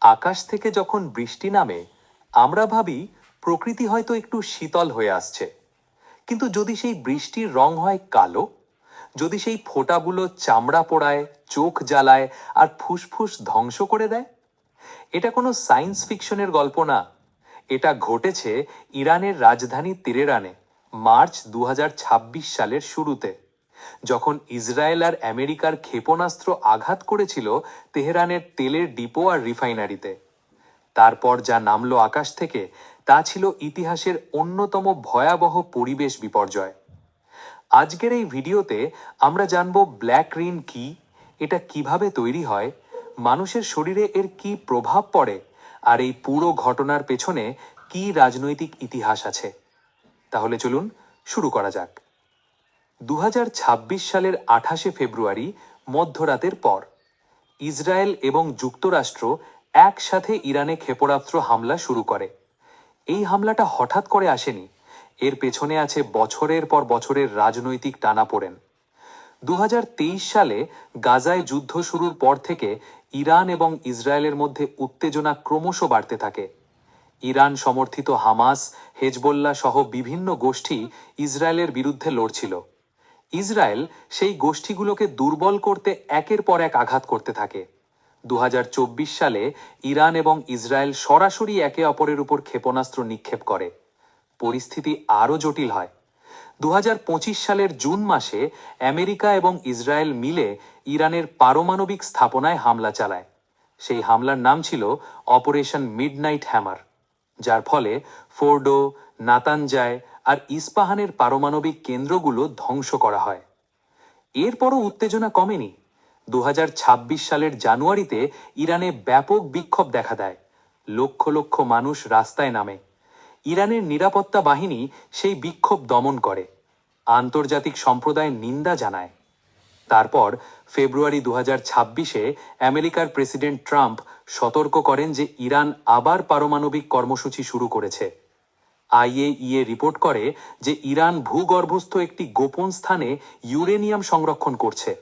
আকাশ থেকে যখন বৃষ্টি নামে আমরা ভাবি প্রকৃতি হয়তো একটু শীতল হয়ে আসছে। কিন্তু যদি সেই বৃষ্টির রং হয় কালো, যদি সেই ফোঁটাগুলো চামড়া পোড়ায়, চোখ জ্বালায় আর ফুসফুস ধ্বংস করে দেয়, এটা কোনো সায়েন্স ফিকশনের গল্প না। এটা ঘটেছে ইরানের রাজধানী তেহরানে মার্চ ২০২৬ সালের শুরুতে, যখন ইসরায়েল আর আমেরিকার ক্ষেপণাস্ত্র আঘাত করেছিল তেহরানের তেলের ডিপো আর রিফাইনারিতে। তারপর যা নামলো আকাশ থেকে তা ছিল ইতিহাসের অন্যতম ভয়াবহ পরিবেশ বিপর্যয়। আজকের এই ভিডিওতে আমরা জানব ব্ল্যাক রেইন কি, এটা কিভাবে তৈরি হয়, মানুষের শরীরে এর কি প্রভাব পড়ে, আর এই পুরো ঘটনার পেছনে কি রাজনৈতিক ইতিহাস আছে। তাহলে চলুন শুরু করা যাক। ২০২৬ সালের ২৮শে ফেব্রুয়ারি মধ্যরাতের পর ইসরায়েল এবং যুক্তরাষ্ট্র একসাথে ইরানে ক্ষেপণাস্ত্র হামলা শুরু করে। এই হামলাটা হঠাৎ করে আসেনি, এর পেছনে আছে বছরের পর বছরের রাজনৈতিক টানাপোড়েন। ২০২৩ সালে গাজায় যুদ্ধ শুরুর পর থেকে ইরান এবং ইসরায়েলের মধ্যে উত্তেজনা ক্রমশ বাড়তে থাকে। ইরান সমর্থিত হামাস, হেজবোল্লাহ সহ বিভিন্ন গোষ্ঠী ইসরায়েলের বিরুদ্ধে লড়ছিল। ইসরায়েল সেই গোষ্ঠীগুলোকে দুর্বল করতে একের পর এক আঘাত করতে থাকে। ২০২৪ সালে ইরান এবং ইসরায়েল সরাসরি একে অপরের উপর ক্ষেপণাস্ত্র নিক্ষেপ করে। পরিস্থিতি আরও জটিল হয়। ২০২৫ সালের জুন মাসে আমেরিকা এবং ইসরায়েল মিলে ইরানের পারমাণবিক স্থাপনায় হামলা চালায়। সেই হামলার নাম ছিল অপারেশন মিডনাইট হ্যামার, যার ফলে ফোর্ডো, নাতানজায় আর ইস্পাহানের পারমাণবিক কেন্দ্রগুলো ধ্বংস করা হয়। এরপরও উত্তেজনা কমেনি। ২০২৬ সালের জানুয়ারিতে ইরানে ব্যাপক বিক্ষোভ দেখা দেয়। লক্ষ লক্ষ মানুষ রাস্তায় নামে। ইরানের নিরাপত্তা বাহিনী সেই বিক্ষোভ দমন করে। আন্তর্জাতিক সম্প্রদায় নিন্দা জানায়। তারপর ফেব্রুয়ারি ২০২৬-এ আমেরিকার প্রেসিডেন্ট ট্রাম্প সতর্ক করেন যে ইরান আবার পারমাণবিক কর্মসূচি শুরু করেছে। আইএইএ রিপোর্ট করে যে ইরান ভূগর্ভস্থ একটি গোপন স্থানে ইউরেনিয়াম সংরক্ষণ করছে।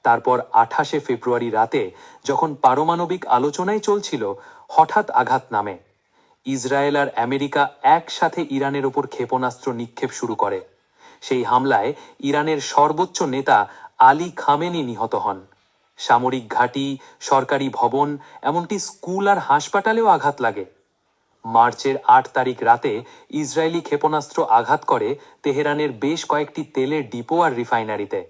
তারপর ২৮শে ফেব্রুয়ারি রাতে যখন পারমাণবিক আলোচনায় চলছিল, হঠাৎ আঘাত নামে। ইসরায়েল আর আমেরিকা একসাথে ইরানের ওপর ক্ষেপণাস্ত্র নিক্ষেপ শুরু করে। সেই হামলায় ইরানের সর্বোচ্চ নেতা আলী খামেনি নিহত হন। সামরিক ঘাঁটি, সরকারি ভবন, এমনকি স্কুল আর হাসপাতালেও আঘাত লাগে। মার্চের ৮ তারিখ রাতে ইসরায়েলি ক্ষেপণাস্ত্র আঘাত করে তেহরানের বেশ কয়েকটি তেলের ডিপো আর রিফাইনারিতে,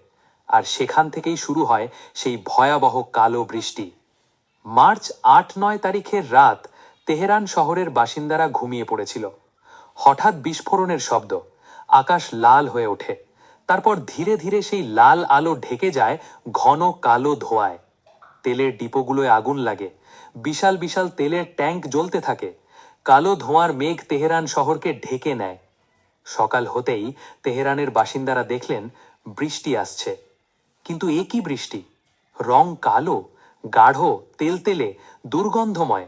আর সেখান থেকেই শুরু হয় সেই ভয়াবহ কালো বৃষ্টি। মার্চ ৮-৯ তারিখের রাত তেহরান শহরের বাসিন্দারা ঘুমিয়ে পড়েছিল। হঠাৎ বিস্ফোরণের শব্দ, আকাশ লাল হয়ে ওঠে। তারপর ধীরে ধীরে সেই লাল আলো ঢেকে যায় ঘন কালো ধোঁয়ায়। তেলের ডিপোগুলোয় আগুন লাগে। বিশাল বিশাল তেলের ট্যাঙ্ক জ্বলতে থাকে। কালো ধোঁয়ার মেঘ তেহরান শহরকে ঢেকে নেয়। সকাল হতেই তেহরানের বাসিন্দারা দেখলেন বৃষ্টি আসছে। কিন্তু এ কি বৃষ্টি! রং কালো, গাঢ়, তেলতেলে, দুর্গন্ধময়।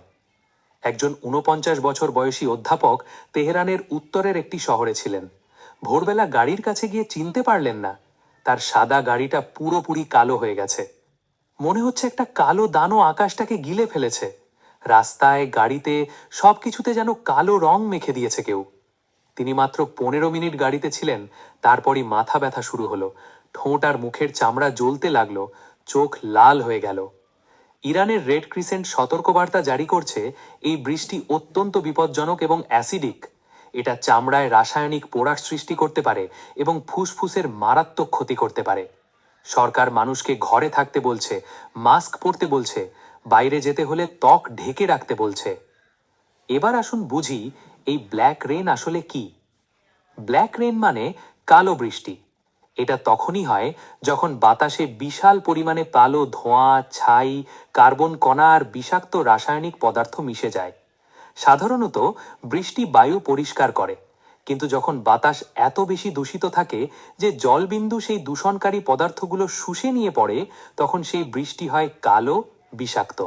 একজন ৪৯ বছর বয়সী অধ্যাপক তেহরানের উত্তরের একটি শহরে ছিলেন। ভোরবেলা গাড়ির কাছে গিয়ে চিনতে পারলেন না, তার সাদা গাড়িটা পুরোপুরি কালো হয়ে গেছে। মনে হচ্ছে একটা কালো দানও আকাশটাকে গিলে ফেলেছে। রাস্তায়, গাড়িতে, সবকিছুতে যেন কালো রং মেখে দিয়েছে কেউ। তিনি মাত্র ১৫ মিনিট গাড়িতে ছিলেন, তারপরই মাথা ব্যথা শুরু হলো। ঠোঁট আর মুখের চামড়া জ্বলতে লাগলো, চোখ লাল হয়ে গেল। ইরানের রেড ক্রিসেন্ট সতর্কবার্তা জারি করছে এই বৃষ্টি অত্যন্ত বিপজ্জনক এবং অ্যাসিডিক। এটা চামড়ায় রাসায়নিক পোড়ার সৃষ্টি করতে পারে এবং ফুসফুসের মারাত্মক ক্ষতি করতে পারে। সরকার মানুষকে ঘরে থাকতে বলছে, মাস্ক পরতে বলছে, বাইরে যেতে হলে ত্বক ঢেকে রাখতে বলছে। এবার আসুন বুঝি এই ব্ল্যাক রেন আসলে কি। ব্ল্যাক রেন মানে কালো বৃষ্টি। এটা তখনই হয় যখন বাতাসে বিশাল পরিমাণে কালো ধোঁয়া, ছাই, কার্বন কণা আর বিষাক্ত রাসায়নিক পদার্থ মিশে যায়। সাধারণত বৃষ্টি বায়ু পরিষ্কার করে, কিন্তু যখন বাতাস এত বেশি দূষিত থাকে যে জলবিন্দু সেই দূষণকারী পদার্থগুলো শুষে নিয়ে পড়ে, তখন সেই বৃষ্টি হয় কালো, বিষাক্ত।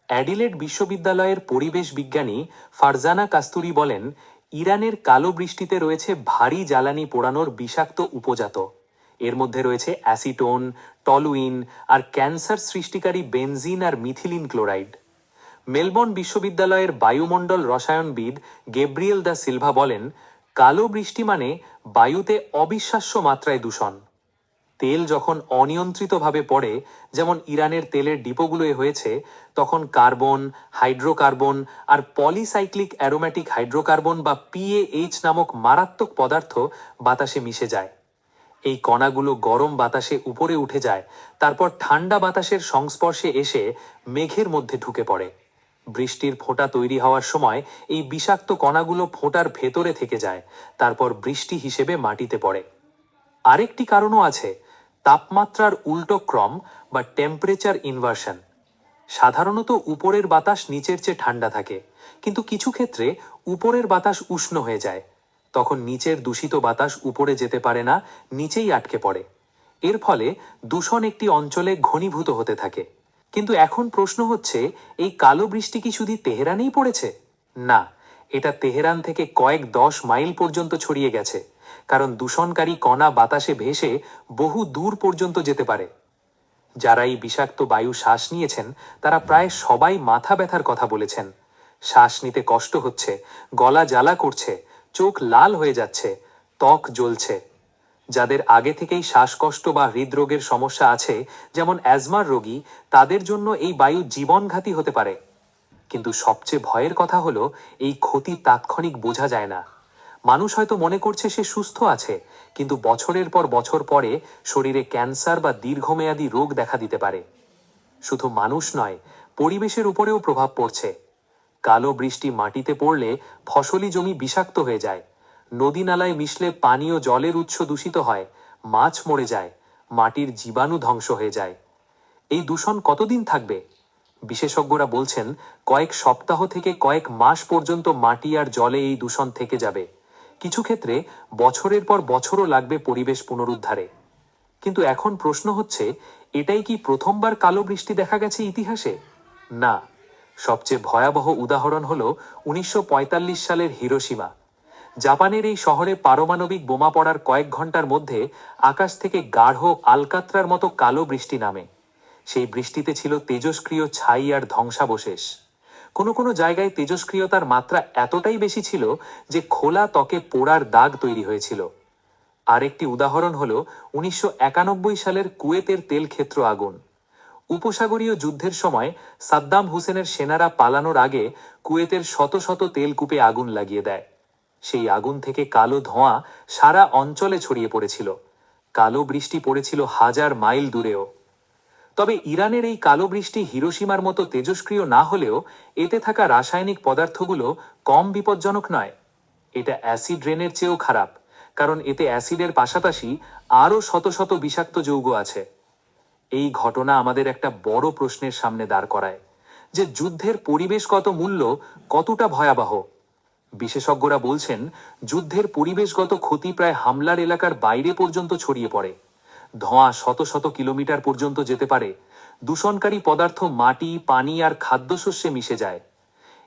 অ্যাডিলেড বিশ্ববিদ্যালয়ের পরিবেশ বিজ্ঞানী ফারজানা কাস্তুরি বলেন, ইরানের কালো বৃষ্টিতে রয়েছে ভারী জ্বালানি পোড়ানোর বিষাক্ত উপজাত। এর মধ্যে রয়েছে অ্যাসিটোন, টলুইন আর ক্যান্সার সৃষ্টিকারী বেনজিন আর মিথিলিন ক্লোরাইড। মেলবোর্ন বিশ্ববিদ্যালয়ের বায়ুমণ্ডল রসায়নবিদ গেব্রিয়েল দা সিলভা বলেন, কালো বৃষ্টি মানে বায়ুতে অবিশ্বাস্য মাত্রায় দূষণ। তেল যখন অনিয়ন্ত্রিতভাবে পড়ে, যেমন ইরানের তেলের ডিপোগুলোয় হয়েছে, তখন কার্বন, হাইড্রোকার্বন আর পলিসাইক্লিক অ্যারোম্যাটিক হাইড্রোকার্বন বা পিএইচ নামক মারাত্মক পদার্থ বাতাসে মিশে যায়। এই কণাগুলো গরম বাতাসে উপরে উঠে যায়, তারপর ঠান্ডা বাতাসের সংস্পর্শে এসে মেঘের মধ্যে ঢুকে পড়ে। বৃষ্টির ফোঁটা তৈরি হওয়ার সময় এই বিষাক্ত কণাগুলো ফোঁটার ভেতরে থেকে যায়, তারপর বৃষ্টি হিসেবে মাটিতে পড়ে। আরেকটি কারণও আছে, তাপমাত্রার উল্টো ক্রম বা টেম্পারেচার ইনভার্সন। সাধারণত উপরের বাতাস নিচের চেয়ে ঠান্ডা থাকে, কিন্তু কিছু ক্ষেত্রে উপরের বাতাস উষ্ণ হয়ে যায়। তখন নিচের দূষিত বাতাস উপরে যেতে পারে না, নিচেই আটকে পড়ে। এর ফলে দূষণ একটি অঞ্চলে ঘনীভূত হতে থাকে। কিন্তু এখন প্রশ্ন হচ্ছে, এই কালো বৃষ্টি কি শুধু তেহরানেই পড়েছে? না, এটা তেহরান থেকে কয়েক 10 মাইল পর্যন্ত ছড়িয়ে গেছে, কারণ দূষণকারী কণা বাতাসে ভেসে বহু দূর পর্যন্ত যেতে পারে। যারা এই বিষাক্ত বায়ু শ্বাস নিয়েছেন, তারা প্রায় সবাই মাথা ব্যথার কথা বলেছেন। শ্বাস নিতে কষ্ট হচ্ছে, গলা জ্বালা করছে, চোখ লাল হয়ে যাচ্ছে, ত্বক জ্বলছে। যাদের আগে থেকেই শ্বাসকষ্ট বা হৃদরোগের সমস্যা আছে, যেমন অ্যাজমার রোগী, তাদের জন্য এই বায়ু জীবনঘাতী হতে পারে। কিন্তু সবচেয়ে ভয়ের কথা হলো, এই ক্ষতি তাৎক্ষণিক বোঝা যায় না। মানুষ হয়তো মনে করছে সে সুস্থ আছে, কিন্তু বছরের পর বছর পরে শরীরে ক্যান্সার বা দীর্ঘমেয়াদী রোগ দেখা দিতে পারে। শুধু মানুষ নয়, পরিবেশের উপরেও প্রভাব পড়ছে। কালো বৃষ্টি মাটিতে পড়লে ফসলি জমি বিষাক্ত হয়ে যায়, নদী নালায় মিশলে পানীয় জলের উৎস দূষিত হয়, মাছ মরে যায়, মাটির জীবাণু ধ্বংস হয়ে যায়। এই দূষণ কতদিন থাকবে? বিশেষজ্ঞরা বলছেন, কয়েক সপ্তাহ থেকে কয়েক মাস পর্যন্ত মাটি আর জলে এই দূষণ থেকে যাবে। কিছু ক্ষেত্রে বছরের পর বছরও লাগবে পরিবেশ পুনরুদ্ধারে। কিন্তু এখন প্রশ্ন হচ্ছে, এটাই কি প্রথমবার কালো বৃষ্টি দেখা গেছে ইতিহাসে? না, সবচেয়ে ভয়াবহ উদাহরণ হল 1945 সালের হিরোশিমা। জাপানের এই শহরে পারমাণবিক বোমা পড়ার কয়েক ঘন্টার মধ্যে আকাশ থেকে গাঢ় আলকাত্রার মতো কালো বৃষ্টি নামে। সেই বৃষ্টিতে ছিল তেজস্ক্রিয় ছাই আর ধ্বংসাবশেষ। কোনো কোনো জায়গায় তেজস্ক্রিয়তার মাত্রা এতটাই বেশি ছিল যে খোলা ত্বকে পোড়ার দাগ তৈরি হয়েছিল। আরেকটি উদাহরণ হল 1991 সালের কুয়েতের তেল ক্ষেত্র আগুন। উপসাগরীয় যুদ্ধের সময় সাদ্দাম হুসেনের সেনারা পালানোর আগে কুয়েতের শত শত তেলকূপে আগুন লাগিয়ে দেয়। সেই আগুন থেকে কালো ধোঁয়া সারা অঞ্চলে ছড়িয়ে পড়েছিল। কালো বৃষ্টি পড়েছিল হাজার মাইল দূরেও। তবে ইরানের এই কালো বৃষ্টি হিরোশিমার মতো তেজস্ক্রিয় না হলেও এতে থাকা রাসায়নিক পদার্থগুলো কম বিপজ্জনক নয়। এটা অ্যাসিড রেনের চেয়েও খারাপ, কারণ এতে অ্যাসিডের পাশাপাশি আরও শত শত বিষাক্ত যৌগ আছে। এই ঘটনা আমাদের একটা বড় প্রশ্নের সামনে দাঁড় করায়, যে যুদ্ধের পরিবেশগত মূল্য কতটা ভয়াবহ। বিশেষজ্ঞরা বলছেন, যুদ্ধের পরিবেশগত ক্ষতি প্রায় হামলার এলাকার বাইরে পর্যন্ত ছড়িয়ে পড়ে। ধোঁয়া শত শত কিলোমিটার পর্যন্ত যেতে পারে। দূষণকারী পদার্থ মাটি, পানি আর খাদ্যশস্যে মিশে যায়।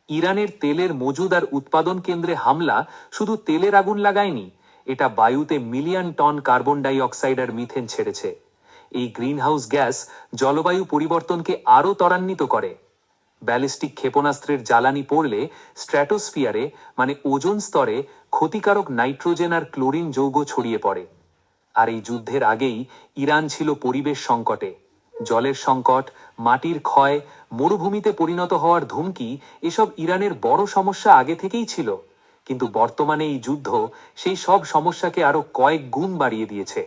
ইরানের তেলের মজুদ আর উৎপাদন কেন্দ্রে হামলা শুধু তেলের আগুন লাগায়নি, এটা বায়ুতে million ton carbon die oxide আর মিথেন ছেড়েছে। এই গ্রিনহাউস গ্যাস জলবায়ু পরিবর্তনকে আরও ত্বরান্বিত করে। ব্যালিস্টিক ক্ষেপণাস্ত্রের জ্বালানি পড়লে স্ট্র্যাটোস্ফিয়ারে মানে ওজোন স্তরে ক্ষতিকারক নাইট্রোজেন আর ক্লোরিন যৌগ ছড়িয়ে পড়ে। আর এই যুদ্ধের আগেই ইরান ছিল পরিবেশ সংকটে। জলের সংকট, মাটির ক্ষয়, মরুভূমিতে পরিণত হওয়ার ধুমকি, এসব ইরানের বড় সমস্যা আগে থেকেই ছিল। কিন্তু বর্তমানে এই যুদ্ধ সেই সব সমস্যাকে আরো কয়েক গুণ বাড়িয়ে দিয়েছে।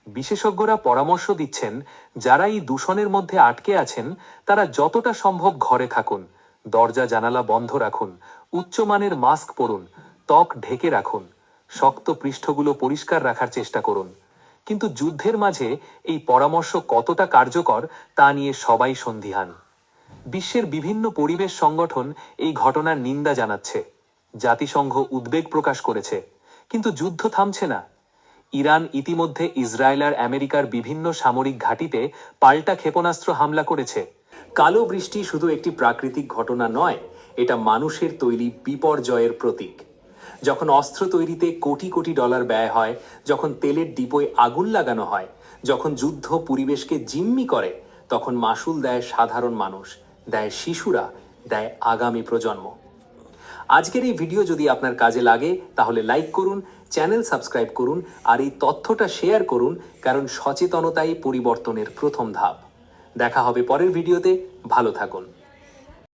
বিশেষজ্ঞরা পরামর্শ দিচ্ছেন, যারা এই দূষণের মধ্যে আটকে আছেন তারা যতটা সম্ভব ঘরে থাকুন, দরজা জানালা বন্ধ রাখুন, উচ্চমানের মাস্ক পরুন, ত্বক ঢেকে রাখুন, শক্ত পৃষ্ঠগুলো পরিষ্কার রাখার চেষ্টা করুন। কিন্তু যুদ্ধের মাঝে এই পরামর্শ কতটা কার্যকর তা নিয়ে সবাই সন্দিহান। বিশ্বের বিভিন্ন পরিবেশ সংগঠন এই ঘটনার নিন্দা জানাচ্ছে, জাতিসংঘ উদ্বেগ প্রকাশ করেছে, কিন্তু যুদ্ধ থামছে না। ইরান ইতিমধ্যে ইসরায়েল আর আমেরিকার বিভিন্ন সামরিক ঘাঁটিতে পাল্টা ক্ষেপণাস্ত্র হামলা করেছে। কালো বৃষ্টি শুধু একটি প্রাকৃতিক ঘটনা নয়, এটা মানুষের তৈরি বিপর্যয়ের প্রতীক। যখন অস্ত্র তৈরিতে কোটি কোটি ডলার ব্যয় হয়, যখন তেলের ডিপোয় আগুন লাগানো হয়, যখন যুদ্ধ পরিবেশকে জিম্মি করে, তখন মাসুল দেয় সাধারণ মানুষ, দেয় শিশুরা, দেয় আগামী প্রজন্ম। আজকের এই ভিডিও যদি আপনার কাজে লাগে তাহলে লাইক করুন, চ্যানেল সাবস্ক্রাইব করুন আর এই তথ্যটা শেয়ার করুন, কারণ সচেতনতাই পরিবর্তনের প্রথম ধাপ। দেখা হবে পরের ভিডিওতে। ভালো থাকুন।